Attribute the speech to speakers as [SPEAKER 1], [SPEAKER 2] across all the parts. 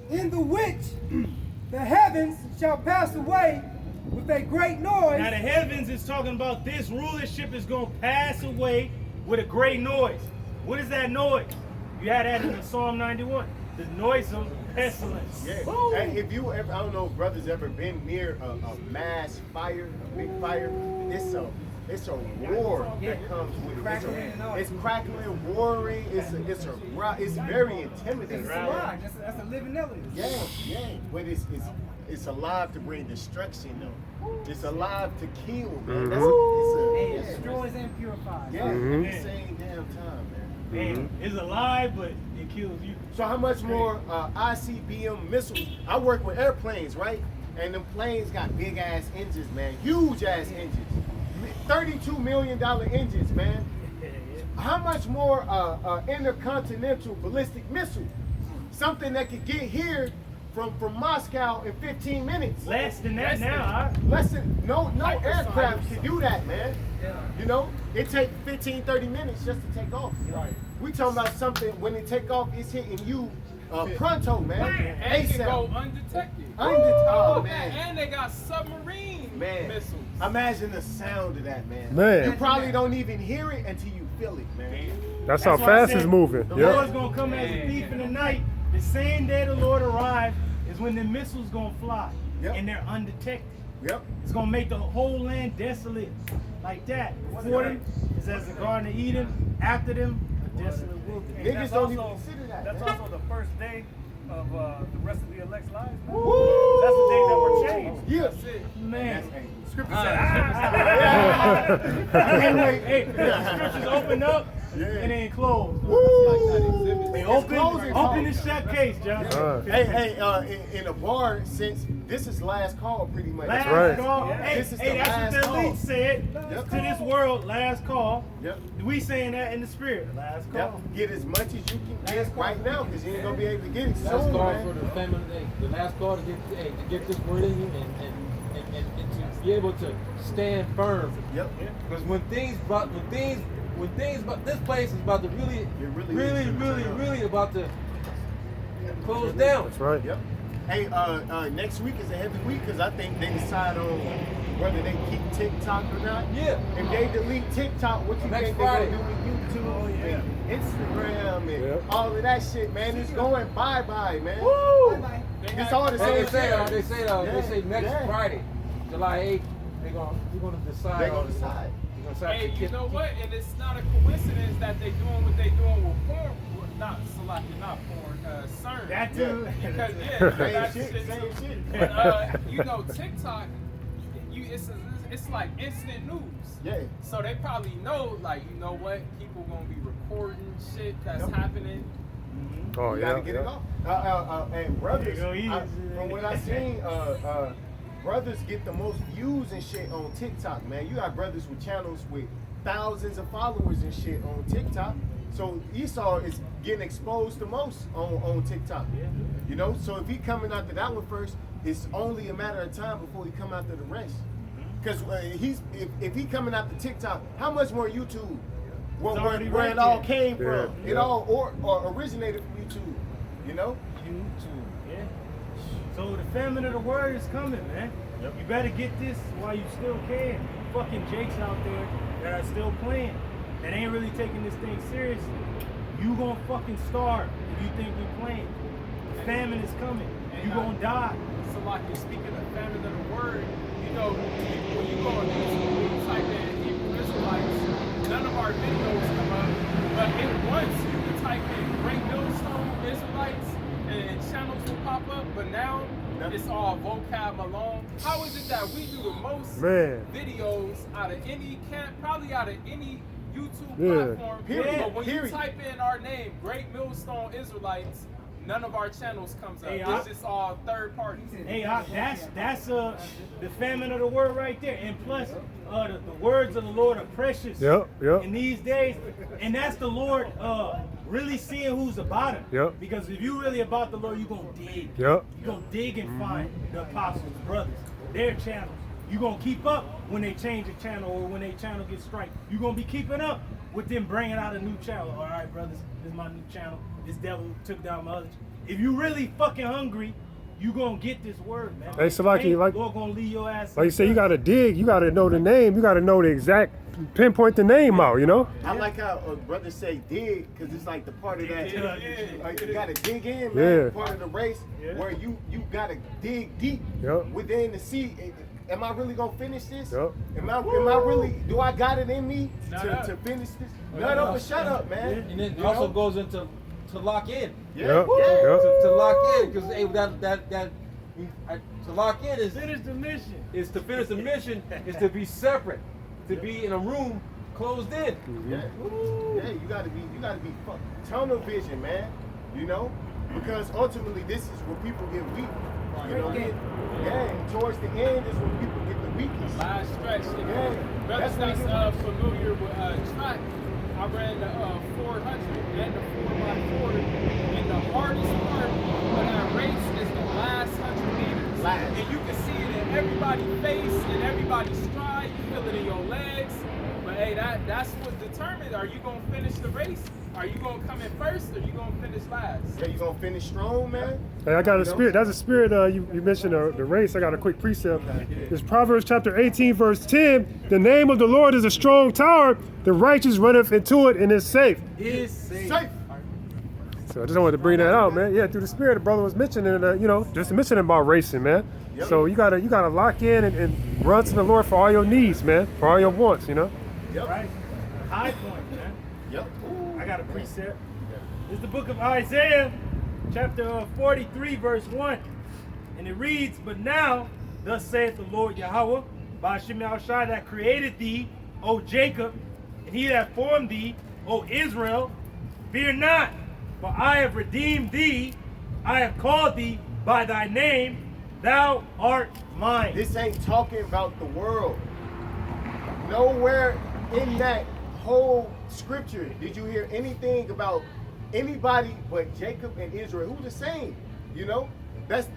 [SPEAKER 1] in the which the heavens shall pass away with a great noise.
[SPEAKER 2] Now the heavens is talking about this rulership is going to pass away with a great noise. What is that noise? You had that in Psalm 91. The noise of pestilence.
[SPEAKER 3] Yeah. And if you ever, I don't know if brothers ever been near a mass fire, a big fire, it's a roar that comes with it. It's crackling, roaring. It's very intimidating.
[SPEAKER 1] It's alive. That's a living element.
[SPEAKER 3] Yeah. But it's alive to bring destruction though. It's alive to kill, man.
[SPEAKER 1] It destroys and purifies.
[SPEAKER 3] Yeah, at the same damn time, man.
[SPEAKER 2] Man, it's alive, but it kills you.
[SPEAKER 3] So how much more ICBM missiles? I work with airplanes, right? And them planes got big ass engines, man. Huge ass engines. $32 million engines, man. How much more intercontinental ballistic missile? Something that could get here from Moscow in 15 minutes.
[SPEAKER 2] Less than that now.
[SPEAKER 3] No aircraft can do that, man. You know, it takes 15, 30 minutes just to take off. Right. We talking about something when it take off, it's hitting you pronto, man.
[SPEAKER 4] And it can go undetected.
[SPEAKER 3] Oh, man.
[SPEAKER 4] And they got submarine missiles.
[SPEAKER 3] Imagine the sound of that, man.
[SPEAKER 5] Man.
[SPEAKER 3] You probably don't even hear it until you feel it, man.
[SPEAKER 5] That's how fast it's moving.
[SPEAKER 2] The
[SPEAKER 5] Yep.
[SPEAKER 2] Lord's going to come as a thief in the night. The same day the Lord arrived is when the missiles going to fly.
[SPEAKER 3] Yep.
[SPEAKER 2] And they're undetected.
[SPEAKER 3] Yep.
[SPEAKER 2] It's going to make the whole land desolate. Like that. Before them is as the Garden of Eden. After them, a desolate wilderness.
[SPEAKER 3] Niggas don't even consider that.
[SPEAKER 6] That's
[SPEAKER 3] man.
[SPEAKER 6] also the first day of the rest of the elect's lives. Man. That's the day that we're changed.
[SPEAKER 3] Yeah.
[SPEAKER 4] That's it.
[SPEAKER 2] Man.
[SPEAKER 3] Scripture
[SPEAKER 2] Hey, the scriptures open up and then close. They open the shut case, John.
[SPEAKER 3] In a bar, since this is last call, pretty much.
[SPEAKER 2] Last
[SPEAKER 5] right.
[SPEAKER 2] call.
[SPEAKER 3] Yeah.
[SPEAKER 2] Hey,
[SPEAKER 3] This is
[SPEAKER 2] hey,
[SPEAKER 3] the
[SPEAKER 2] that's
[SPEAKER 3] last
[SPEAKER 2] what the
[SPEAKER 3] call.
[SPEAKER 2] elite said to this world. Last call.
[SPEAKER 3] Yep.
[SPEAKER 2] We saying that in the spirit. Last call.
[SPEAKER 3] Yep. Get as much as you can get right now, because you ain't gonna be able to get it
[SPEAKER 7] Last
[SPEAKER 3] soon,
[SPEAKER 7] call
[SPEAKER 3] man.
[SPEAKER 7] for the family. The last call to get this word in you and to be able to stand firm.
[SPEAKER 3] Yep.
[SPEAKER 7] Because when this place is about to really about to close down.
[SPEAKER 5] That's right.
[SPEAKER 3] Yep. Hey, next week is a heavy week because I think they decide on whether they keep TikTok or not.
[SPEAKER 7] Yeah.
[SPEAKER 3] If they delete TikTok, what you
[SPEAKER 7] Next
[SPEAKER 3] think
[SPEAKER 7] Friday.
[SPEAKER 3] they're gonna do with YouTube and Instagram and
[SPEAKER 5] Yep.
[SPEAKER 3] all of that shit, man? It's going bye-bye, man.
[SPEAKER 7] Woo!
[SPEAKER 3] It's all the
[SPEAKER 7] They
[SPEAKER 3] same
[SPEAKER 7] say
[SPEAKER 3] shit.
[SPEAKER 7] next
[SPEAKER 3] Yeah.
[SPEAKER 7] Friday, July 8th, we're gonna decide.
[SPEAKER 3] They're gonna decide.
[SPEAKER 7] We're gonna decide
[SPEAKER 4] Hey,
[SPEAKER 7] to
[SPEAKER 4] you
[SPEAKER 7] get-
[SPEAKER 4] know what? And it's not a coincidence that they doing what they doing with porn. Well, not Salaki, not porn. CERN.
[SPEAKER 2] That too.
[SPEAKER 4] Because
[SPEAKER 3] Same
[SPEAKER 4] that's
[SPEAKER 3] shit,
[SPEAKER 4] shit
[SPEAKER 3] same
[SPEAKER 4] too.
[SPEAKER 3] shit.
[SPEAKER 4] But you know, TikTok, it's like instant news.
[SPEAKER 3] Yeah.
[SPEAKER 4] So they probably know, like, you know what, people gonna be recording shit that's happening.
[SPEAKER 5] Oh,
[SPEAKER 3] You
[SPEAKER 5] yeah.
[SPEAKER 3] gotta get it off. And brothers,
[SPEAKER 2] There you go,
[SPEAKER 3] from what I seen, brothers get the most views and shit on TikTok, man. You got brothers with channels with thousands of followers and shit on TikTok. So Esau is getting exposed the most on TikTok. You know, so if he coming after that one first, it's only a matter of time before he come after the rest. Because if he coming after TikTok, how much more YouTube? Where it all came from.
[SPEAKER 5] Yeah.
[SPEAKER 3] It all or originated from YouTube. You know?
[SPEAKER 2] YouTube. Yeah. So the famine of the word is coming, man. You better get this while you still can. Fucking Jakes out there that are still playing, that ain't really taking this thing seriously. You gonna fucking starve if you think we playing. The famine is coming. You gonna die.
[SPEAKER 4] So like you're speaking of famine of the word, you know, when you go on YouTube, you type in Hebrew Israelites, none of our videos come up. But once you can type in Great Millstone Israelites and channels will pop up, but now it's all vocab alone. How is it that we do the most videos out of any probably out of any YouTube platform?
[SPEAKER 3] Period.
[SPEAKER 4] But when you type in our name, Great Millstone Israelites, none of our channels comes up. It's just all third parties.
[SPEAKER 2] Hey, that's the famine of the word right there. And plus, the words of the Lord are precious in these days. And that's the Lord really seeing who's about him. Because if you really about the Lord, you're going to dig. You're going to dig and find the apostles, brothers, their channels. You're going to keep up when they change a channel or when their channel gets striked. You're going to be keeping up with them bringing out a new channel. All right, brothers, this is my new channel. This devil took down my other. if you really fucking hungry, you gonna get this word, man.
[SPEAKER 5] Hey, Salaki, like-
[SPEAKER 2] Lord gonna lead your ass.
[SPEAKER 5] Like you say, you gotta dig. You gotta know the name. You gotta know the exact pinpoint the name out. You know.
[SPEAKER 3] I like how brothers say dig, because it's like the part of that. You gotta dig in, man.
[SPEAKER 5] Yeah.
[SPEAKER 3] Part of the race where you gotta dig deep
[SPEAKER 5] Yep.
[SPEAKER 3] within the sea. Am I really gonna finish this?
[SPEAKER 5] Yep.
[SPEAKER 3] Am I really? Do I got it in me
[SPEAKER 4] Nut
[SPEAKER 3] to
[SPEAKER 4] up.
[SPEAKER 3] finish this? Nut up and shut up, man.
[SPEAKER 7] And then it
[SPEAKER 3] You
[SPEAKER 7] also
[SPEAKER 3] know?
[SPEAKER 7] goes into to lock in.
[SPEAKER 3] Yeah.
[SPEAKER 5] Yep. Yep.
[SPEAKER 7] To lock in, because hey, to lock in is
[SPEAKER 6] Finish the mission.
[SPEAKER 7] is to finish the mission is to be separate, to be in a room closed in.
[SPEAKER 3] Yeah. Yeah, you gotta be tunnel vision, man. You know? Because ultimately this is where people get weak. You know? Yeah, towards the end is when people get the weakest.
[SPEAKER 4] Last stretch.
[SPEAKER 3] Yeah.
[SPEAKER 4] Brothers
[SPEAKER 3] That's what
[SPEAKER 4] that's familiar with track, I ran the 400 and the 4x4, and the hardest part of that race is the last 100 meters.
[SPEAKER 3] Last.
[SPEAKER 4] And you can see it in everybody's face and everybody's stride. You feel it in your legs. But hey, that's what determines, are you gonna finish the race? Are you gonna come in first or you gonna finish last?
[SPEAKER 3] Yeah, you gonna finish strong, man?
[SPEAKER 5] Hey, I got a spirit. That's a spirit. You mentioned the race. I got a quick precept. It's Proverbs chapter 18, verse 10. The name of the Lord is a strong tower. The righteous runneth into it and is safe.
[SPEAKER 2] Is safe.
[SPEAKER 3] Safe.
[SPEAKER 5] So I just wanted to bring that out, man. Yeah, through the spirit, the brother was mentioning, just mentioning about racing, man.
[SPEAKER 3] Yep.
[SPEAKER 5] So you gotta lock in and run to the Lord for all your needs, man, for all your wants, you know.
[SPEAKER 3] Yep.
[SPEAKER 2] Right? High point, man.
[SPEAKER 3] Yep.
[SPEAKER 2] I got a precept. It's the book of Isaiah, chapter 43, verse 1. And it reads, "But now, thus saith the Lord Yahweh, by Shem Shai that created thee, O Jacob, and he that formed thee, O Israel, fear not, for I have redeemed thee, I have called thee by thy name, thou art mine."
[SPEAKER 3] This ain't talking about the world. Nowhere in that whole scripture did you hear anything about anybody but Jacob and Israel, who the same, you know?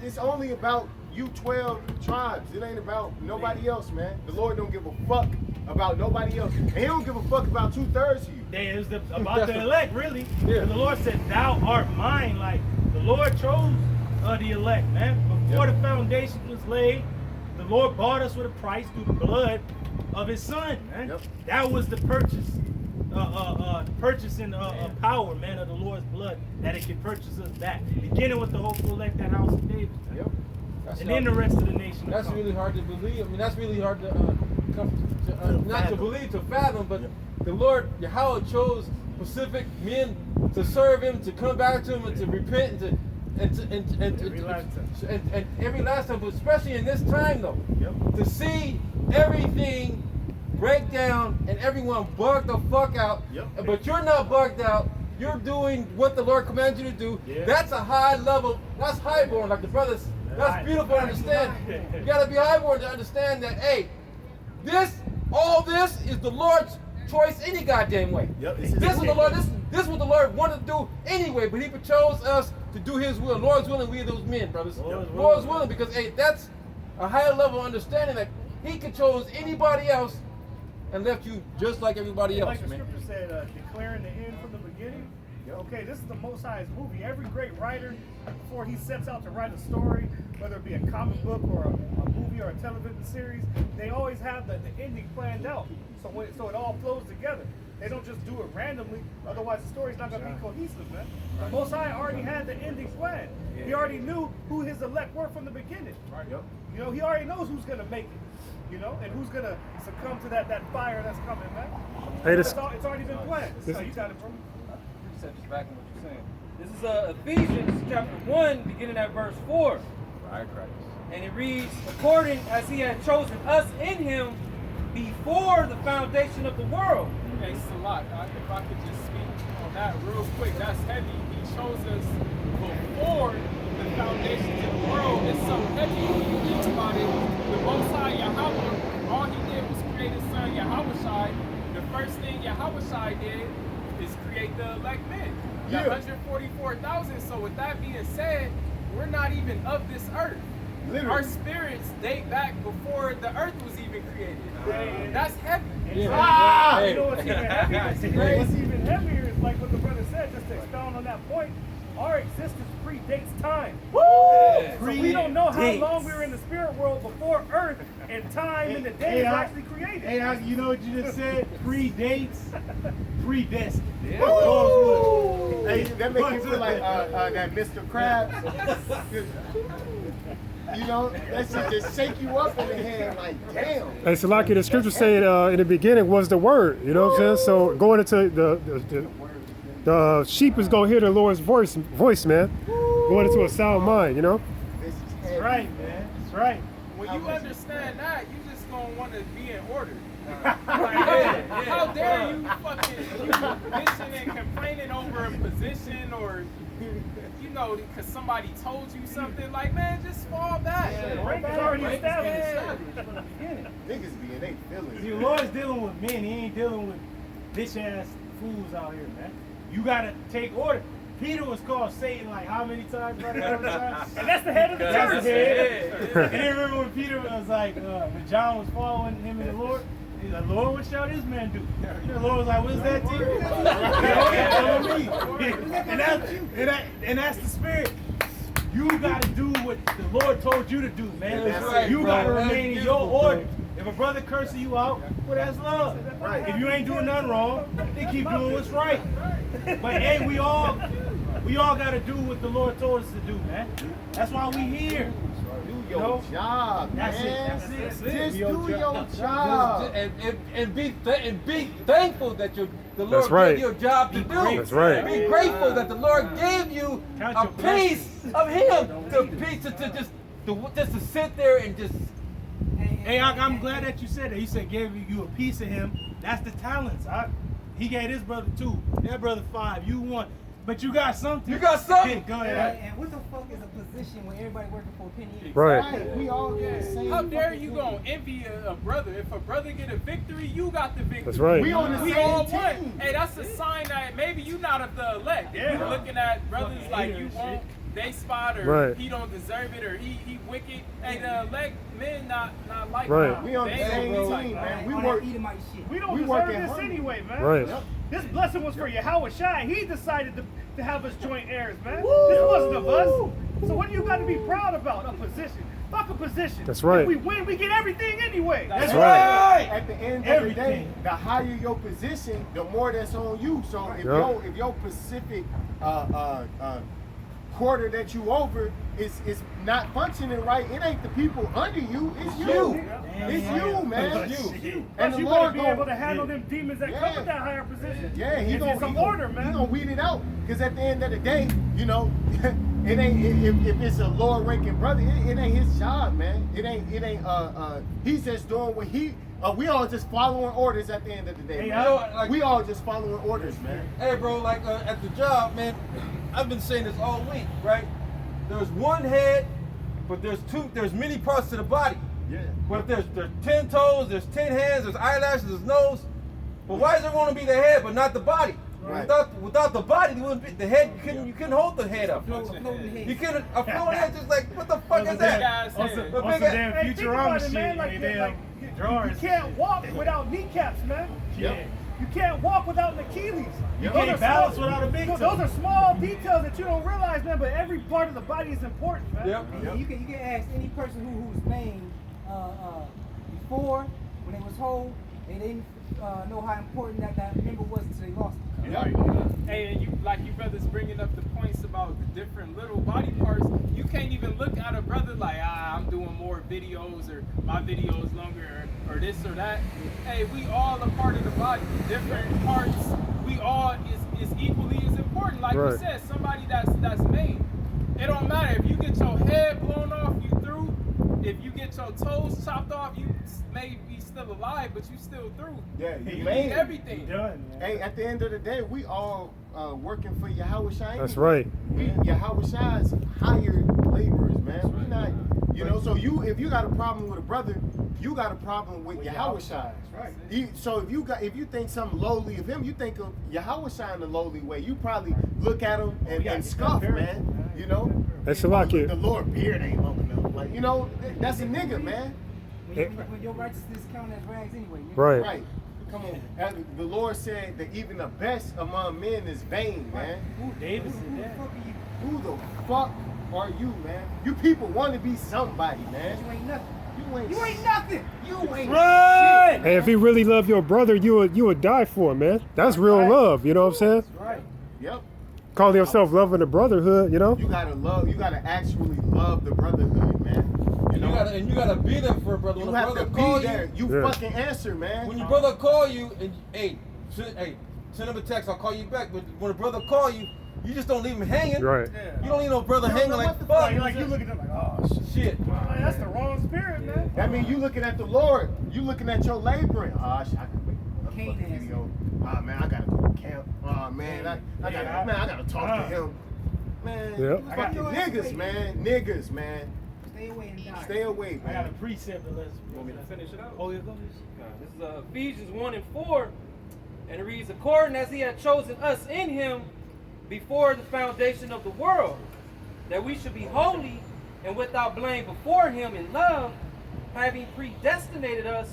[SPEAKER 3] It's only about you 12 tribes. It ain't about nobody else, man. The Lord don't give a fuck about nobody else. And he don't give a fuck about 2/3 of you.
[SPEAKER 2] It was about the elect, really.
[SPEAKER 7] Yeah.
[SPEAKER 2] And the Lord said, "Thou art mine." Like the Lord chose the elect, man. Before the foundation was laid, the Lord bought us with a price through the blood of His Son, man.
[SPEAKER 3] Yep.
[SPEAKER 2] That was the purchasing power, man, of the Lord's blood, that it can purchase us back. Beginning with the hopeful elect, that house of David, man.
[SPEAKER 3] Yep.
[SPEAKER 7] That's
[SPEAKER 2] And then the rest of the nation. will
[SPEAKER 7] That's
[SPEAKER 2] come.
[SPEAKER 7] really hard to believe. I mean, that's really hard to not to believe, to fathom. But the Lord Yahweh chose specific men to serve Him, to come back to Him, and to repent, and
[SPEAKER 2] Every lifetime.
[SPEAKER 7] and every last time, but especially in this time, though,
[SPEAKER 2] Yep.
[SPEAKER 7] to see everything break down and everyone bug the fuck out.
[SPEAKER 3] Yep.
[SPEAKER 7] But you're not bugged out. You're doing what the Lord commands you to do.
[SPEAKER 2] Yeah.
[SPEAKER 7] That's a high level. That's highborn, like the brothers. That's beautiful to understand. You gotta be highborn to understand that, hey, all this is the Lord's choice any goddamn way.
[SPEAKER 3] Yep,
[SPEAKER 7] This is the Lord. This is what the Lord wanted to do anyway, but He chose us to do His will. Lord's willing, we are those men, brothers.
[SPEAKER 2] Lord's
[SPEAKER 7] Willing, because hey, that's a higher level of understanding that He could chose anybody else and left you just like everybody else,
[SPEAKER 6] Like the
[SPEAKER 7] man.
[SPEAKER 6] scripture said, declaring the end from the beginning. Okay, this is the Most High's movie. Every great writer, before he sets out to write a story, whether it be a comic book or a movie or a television series, they always have the ending planned out. So it all flows together. They don't just do it randomly, otherwise the story's not going to be cohesive, man. The Most High already had the ending planned. He already knew who his elect were from the beginning.
[SPEAKER 3] Yep.
[SPEAKER 6] You know, he already knows who's going to make it, you know, and who's going to succumb to that fire that's coming, man.
[SPEAKER 5] Hey, this-
[SPEAKER 6] It's already been planned. So you got it, bro.
[SPEAKER 8] Just back on what you're saying. This is Ephesians chapter 1, beginning at verse 4. And it reads, "According as He had chosen us in Him before the foundation of the world."
[SPEAKER 4] Hey, Salat, if I could just speak on that real quick, that's heavy. He chose us before the foundations of the world. It's so heavy when you think about it. The Most High Yahweh, all He did was create His Son Yahushai. The first thing Yahushai did is create the elect men. You got 144,000. So with that being said, we're not even of this earth.
[SPEAKER 3] Literally.
[SPEAKER 4] Our spirits date back before the earth was even created. That's heavy.
[SPEAKER 6] You know what's even heavier? What's even heavier is like what the brother said, just to expound on that point. our existence predates time.
[SPEAKER 2] Yeah.
[SPEAKER 6] So we don't know how
[SPEAKER 2] Predates.
[SPEAKER 6] long we were in the spirit world before Earth and time and the day was actually created.
[SPEAKER 2] Hey, you know what you just said? Predates, predestined.
[SPEAKER 8] Yeah.
[SPEAKER 3] Hey, that make you feel like that Mr. Krabs. You know, that shit just shake you up in the head like, damn.
[SPEAKER 5] Hey, Salaki, the scripture said in the beginning was the word. You know what I'm saying? So going into the sheep is gonna hear the Lord's voice, man. Going into a sound mind, you know.
[SPEAKER 2] That's right, man. That's right.
[SPEAKER 4] When you understand that, you just gonna want to be in order. How dare you fucking bitching and complaining over a position or you know, because somebody told you something, like, man, just fall back.
[SPEAKER 6] The rank is already established.
[SPEAKER 3] Niggas be in they feelings.
[SPEAKER 2] See, the Lord's dealing with men. He ain't dealing with bitch ass fools out here, man. You gotta take order. Peter was called Satan like how many times? Right?
[SPEAKER 6] And that's the head of the church.
[SPEAKER 2] And then remember when Peter was like, when John was following him and the Lord, he's like, Lord, what shall this man do? And the Lord was like, what is that to you? And that's the spirit. You gotta do what the Lord told you to do, man.
[SPEAKER 7] That's right,
[SPEAKER 2] You
[SPEAKER 7] bro.
[SPEAKER 2] gotta
[SPEAKER 7] That's
[SPEAKER 2] remain in your
[SPEAKER 7] beautiful,
[SPEAKER 2] order. If a brother cursing you out, well, that's love. Right. If you ain't doing nothing wrong, then keep doing what's right. But hey, we all gotta do what the Lord told us to do, man. That's why we here.
[SPEAKER 3] Do your job,
[SPEAKER 2] That's
[SPEAKER 3] man.
[SPEAKER 2] it. That's it.
[SPEAKER 3] Just do your job.
[SPEAKER 7] And be thankful that the Lord
[SPEAKER 5] That's right.
[SPEAKER 7] gave you a job to do.
[SPEAKER 5] That's right.
[SPEAKER 7] Be grateful that the Lord gave you
[SPEAKER 2] Count
[SPEAKER 7] a
[SPEAKER 2] your
[SPEAKER 7] piece of Him just to sit there and just.
[SPEAKER 2] Hey, I'm glad that you said that. He said gave you a piece of him. That's the talents. He gave his brother 2. That brother 5. You 1. But you got something.
[SPEAKER 7] You got something.
[SPEAKER 2] Go ahead.
[SPEAKER 9] And what the fuck is a position when everybody working for a penny each?
[SPEAKER 5] Right.
[SPEAKER 3] We all get the same.
[SPEAKER 4] How dare
[SPEAKER 3] fucking
[SPEAKER 4] you
[SPEAKER 3] thing.
[SPEAKER 4] gonna envy a brother? If a brother get a victory, you got the victory.
[SPEAKER 5] That's right.
[SPEAKER 3] We on the
[SPEAKER 4] We
[SPEAKER 3] same
[SPEAKER 4] all
[SPEAKER 3] team.
[SPEAKER 4] won. Hey, that's a sign that maybe you not of the elect. If you looking at brothers like you won't they spot or
[SPEAKER 5] Right.
[SPEAKER 4] he don't deserve it or he wicked. Hey, the elect men not like
[SPEAKER 5] Right.
[SPEAKER 4] that.
[SPEAKER 3] We on the
[SPEAKER 4] They ain't
[SPEAKER 3] same
[SPEAKER 4] gonna be
[SPEAKER 3] team,
[SPEAKER 4] like
[SPEAKER 3] man.
[SPEAKER 4] that.
[SPEAKER 3] We
[SPEAKER 9] On
[SPEAKER 3] work.
[SPEAKER 9] that Edomite shit.
[SPEAKER 6] We don't
[SPEAKER 3] We
[SPEAKER 6] deserve
[SPEAKER 3] working
[SPEAKER 6] this
[SPEAKER 3] hard.
[SPEAKER 6] anyway, man.
[SPEAKER 5] Right.
[SPEAKER 6] This blessing was for Yahweh Shai. He decided to have us joint heirs, man. This wasn't of us. So what do you got to be proud about? A position. Fuck a position.
[SPEAKER 5] That's right.
[SPEAKER 6] If we win, we get everything anyway.
[SPEAKER 2] That's
[SPEAKER 5] right.
[SPEAKER 3] At the end of the
[SPEAKER 2] Everything.
[SPEAKER 3] day, the higher your position, the more that's on you. So if your specific quarter that you over is not functioning right, it ain't the people under you, it's you. It's you, man.
[SPEAKER 2] It's
[SPEAKER 6] you.
[SPEAKER 3] And
[SPEAKER 6] Plus,
[SPEAKER 3] the
[SPEAKER 6] you
[SPEAKER 3] Lord
[SPEAKER 6] gotta be able
[SPEAKER 3] gon-
[SPEAKER 6] to handle them demons that come with that higher position.
[SPEAKER 3] Yeah, he
[SPEAKER 6] It's
[SPEAKER 3] gonna
[SPEAKER 6] some
[SPEAKER 3] he
[SPEAKER 6] order,
[SPEAKER 3] gonna,
[SPEAKER 6] man.
[SPEAKER 3] He gonna weed it out. Because at the end of the day, you know, it ain't if it's a lower ranking brother, it ain't his job, man. It ain't he's just doing what he we all just following orders at the end of the day.
[SPEAKER 2] Hey,
[SPEAKER 3] man.
[SPEAKER 2] I
[SPEAKER 7] don't- like-
[SPEAKER 3] we all just following orders, man.
[SPEAKER 7] Hey, bro, like at the job, man, I've been saying this all week, right? There's one head, but there's many parts to the body.
[SPEAKER 3] Yeah.
[SPEAKER 7] But there's 10 toes, there's 10 hands, there's eyelashes, there's nose. But why is it want to be the head but not the body?
[SPEAKER 3] Right.
[SPEAKER 7] Without the body, there wouldn't be the head. You couldn't hold the head up.
[SPEAKER 9] Floating head.
[SPEAKER 7] You couldn't a floating head just like what the fuck is that?
[SPEAKER 4] Guys,
[SPEAKER 2] On
[SPEAKER 4] hey,
[SPEAKER 2] some
[SPEAKER 7] But big-
[SPEAKER 2] damn
[SPEAKER 6] Hey, think
[SPEAKER 2] Futurama
[SPEAKER 6] about it,
[SPEAKER 2] shit.
[SPEAKER 6] man. Like,
[SPEAKER 2] They
[SPEAKER 6] like,
[SPEAKER 2] damn
[SPEAKER 6] you
[SPEAKER 2] drawers.
[SPEAKER 6] can't walk without kneecaps, man.
[SPEAKER 2] Yeah.
[SPEAKER 6] You can't walk without an Achilles.
[SPEAKER 2] You
[SPEAKER 6] Those
[SPEAKER 2] can't
[SPEAKER 6] are
[SPEAKER 2] balance
[SPEAKER 6] small-
[SPEAKER 2] without a big toe.
[SPEAKER 6] Those are small details that you don't realize, man. But every part of the body is important, man.
[SPEAKER 7] Yep.
[SPEAKER 9] And you can ask any person who was maimed before when they was whole, they didn't know how important that member was until they lost it.
[SPEAKER 4] Hey, and you like you brothers bringing up the points about the different little body parts. You can't even look at a brother like, I'm doing more videos or my video is longer or this or that. Hey, we all a part of the body. Different parts, we all is equally as important. Like
[SPEAKER 5] Right.
[SPEAKER 4] you said, somebody that's made. It don't matter if you get your head blown off, you through. If you get your toes chopped off, you may be still alive, but you still through.
[SPEAKER 3] Yeah,
[SPEAKER 4] You
[SPEAKER 3] you
[SPEAKER 4] need
[SPEAKER 3] made it.
[SPEAKER 4] everything.
[SPEAKER 2] Done, man.
[SPEAKER 3] Hey, at the end of the day, we all working for Yahweh Shai.
[SPEAKER 5] That's right.
[SPEAKER 3] We Yahweh Shai's hired laborers, man. We not, you know. So if you got a problem with a brother, you got a problem with Yahweh Shai.
[SPEAKER 2] Right.
[SPEAKER 3] So if you think something lowly of him, you think of Yahweh Shai in a lowly way. You probably look at him and scoff, man. You know.
[SPEAKER 5] Hey, Salakia.
[SPEAKER 3] The Lord beard ain't long enough. Like, you know, that's a nigga, man.
[SPEAKER 9] When your righteousness count as rags anyway. nigga.
[SPEAKER 5] Right.
[SPEAKER 3] Right. Come on. And the Lord said that even the best among men is vain, man.
[SPEAKER 2] David
[SPEAKER 9] Who
[SPEAKER 2] said
[SPEAKER 9] the
[SPEAKER 2] that.
[SPEAKER 9] fuck are you?
[SPEAKER 3] Who the fuck are you, man? You people want to be somebody, man.
[SPEAKER 9] You ain't nothing.
[SPEAKER 3] You ain't
[SPEAKER 9] nothing.
[SPEAKER 3] You ain't
[SPEAKER 2] Right.
[SPEAKER 3] shit.
[SPEAKER 5] Hey, if he really loved your brother, you would die for him, man. That's real love, you know what I'm saying?
[SPEAKER 3] Right. Yep.
[SPEAKER 5] Calling yourself loving the brotherhood, you know?
[SPEAKER 3] You gotta actually love the brotherhood, man.
[SPEAKER 7] You gotta be there for a brother.
[SPEAKER 3] You
[SPEAKER 7] When a
[SPEAKER 3] have
[SPEAKER 7] brother
[SPEAKER 3] to
[SPEAKER 7] call
[SPEAKER 3] be there. You
[SPEAKER 5] Yeah.
[SPEAKER 3] fucking answer, man.
[SPEAKER 7] when your brother call you, and send him a text. I'll call you back. But when a brother call you, you just don't leave him hanging.
[SPEAKER 5] Right.
[SPEAKER 7] You don't leave no brother hanging like fuck.
[SPEAKER 6] Like you look at them like, oh shit.
[SPEAKER 7] Shit.
[SPEAKER 6] Like, that's the wrong spirit, man.
[SPEAKER 3] That means you looking at the Lord. You looking at your laboring. I can make a
[SPEAKER 9] Can't
[SPEAKER 3] fucking
[SPEAKER 9] answer.
[SPEAKER 3] video. Man, I gotta go to camp. Man, I gotta talk to him. Man,
[SPEAKER 5] Yep.
[SPEAKER 3] fucking niggas, man. Niggas, man.
[SPEAKER 9] Stay away and die.
[SPEAKER 3] Stay away,
[SPEAKER 2] I got a
[SPEAKER 3] man.
[SPEAKER 2] precept that lets
[SPEAKER 8] You want me to finish it out?
[SPEAKER 2] Oh, yeah, go ahead.
[SPEAKER 8] This is Ephesians 1 and 4, and it reads, according as he had chosen us in him before the foundation of the world, that we should be holy and without blame before him in love, having predestinated us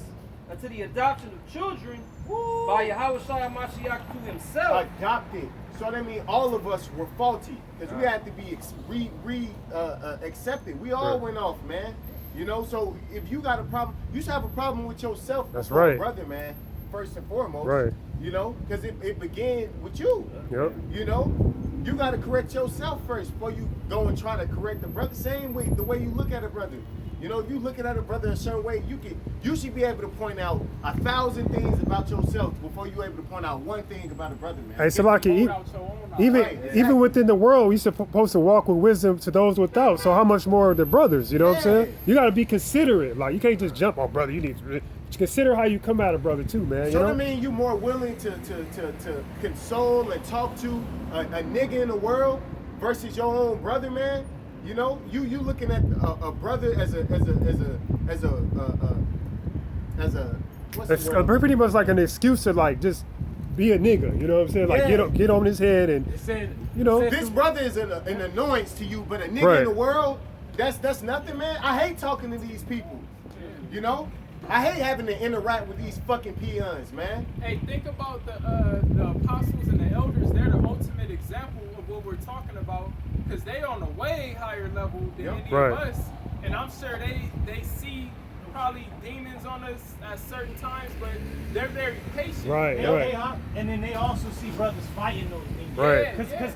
[SPEAKER 8] unto the adoption of children by Yahushua Mashiach to himself.
[SPEAKER 3] Adopted. So that means all of us were faulty because we had to be accepted. We all went off, man. You know, so if you got a problem, you should have a problem with yourself.
[SPEAKER 5] That's
[SPEAKER 3] before a
[SPEAKER 5] right.
[SPEAKER 3] brother, man. First and foremost.
[SPEAKER 5] Right.
[SPEAKER 3] You know, because it began with you.
[SPEAKER 5] Yep.
[SPEAKER 3] You know, you got to correct yourself first before you go and try to correct the brother. Same way, the way you look at a brother. You know, if you looking at a brother a certain way, you should be able to point out 1,000 things about yourself before you're able to point out one thing about a brother, man.
[SPEAKER 5] Hey, Salaki, even within the world, you're supposed to walk with wisdom to those without. So how much more the brothers, you know what I'm saying? You got to be considerate. Like, you can't just jump on brother. You need to consider how you come at a brother too, man.
[SPEAKER 3] So
[SPEAKER 5] you know?
[SPEAKER 3] that mean you more willing to console and talk to a nigga in the world versus your own brother, man? You know, you looking at a brother as a what's the
[SPEAKER 5] It's
[SPEAKER 3] word?
[SPEAKER 5] pretty much like an excuse to like just be a nigga, you know what I'm saying? Like get on his head and you know.
[SPEAKER 3] This brother is an annoyance to you, but a nigga
[SPEAKER 5] Right.
[SPEAKER 3] in the world, that's nothing, man. I hate talking to these people. You know? I hate having to interact with these fucking peons, man.
[SPEAKER 4] Hey, think about the apostles and the elders. They're the ultimate example of what we're talking about because they on a way higher level than any
[SPEAKER 5] Right.
[SPEAKER 4] of us. And I'm sure they see probably demons on us at certain times, but they're very patient.
[SPEAKER 5] Right,
[SPEAKER 2] And then they also see brothers fighting those things.
[SPEAKER 5] Right.
[SPEAKER 2] Because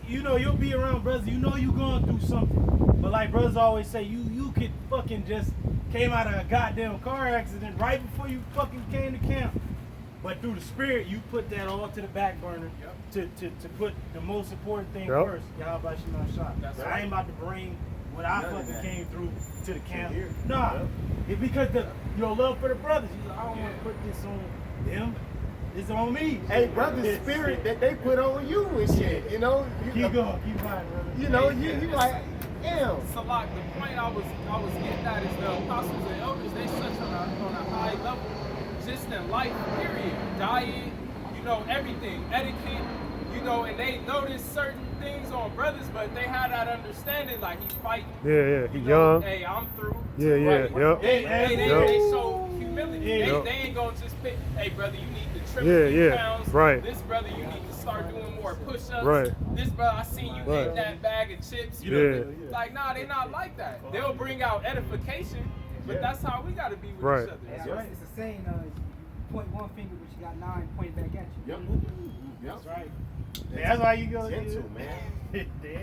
[SPEAKER 2] you know, you'll be around brothers, you know you going through something. But like brothers always say, you could fucking just came out of a goddamn car accident right before you fucking came to camp. But through the spirit, you put that all to the back burner to put the most important thing first. Yahweh Shema Shah.
[SPEAKER 4] That's
[SPEAKER 2] I
[SPEAKER 4] right.
[SPEAKER 2] ain't about to bring what I fucking came through to the camp.
[SPEAKER 3] Here.
[SPEAKER 2] Nah. It's because your love for the brothers. You like, I don't want to put this on them. It's on me.
[SPEAKER 3] Hey, brother, spirit that they put on you and shit. You know?
[SPEAKER 2] Keep going. Keep riding, brother.
[SPEAKER 3] You know, you like, damn.
[SPEAKER 4] Salak, the point I was getting at is the apostles and elders, they such on a high level just in life, period. Diet, you know, everything, etiquette, you know, and they notice certain things on brothers, but they had that understanding, like he fighting.
[SPEAKER 5] Yeah, he
[SPEAKER 4] You know,
[SPEAKER 5] young.
[SPEAKER 4] hey, I'm through.
[SPEAKER 5] Yeah, yep.
[SPEAKER 4] They show humility. They ain't gonna just pick, hey brother, you need to trim a few pounds.
[SPEAKER 5] Right.
[SPEAKER 4] This brother, you need to start doing more push-ups.
[SPEAKER 5] Right.
[SPEAKER 4] This brother, I seen you
[SPEAKER 5] Right.
[SPEAKER 4] eat that bag of chips. You
[SPEAKER 5] Yeah.
[SPEAKER 4] know, like, nah, they not like that. They'll bring out edification, but that's how we gotta be with
[SPEAKER 5] Right.
[SPEAKER 4] each other.
[SPEAKER 9] That's right. It's a saying, you point one finger, but you got 9 pointed back at you.
[SPEAKER 3] Yep.
[SPEAKER 2] That's right. That's why you go.
[SPEAKER 3] Gentle, man.
[SPEAKER 2] They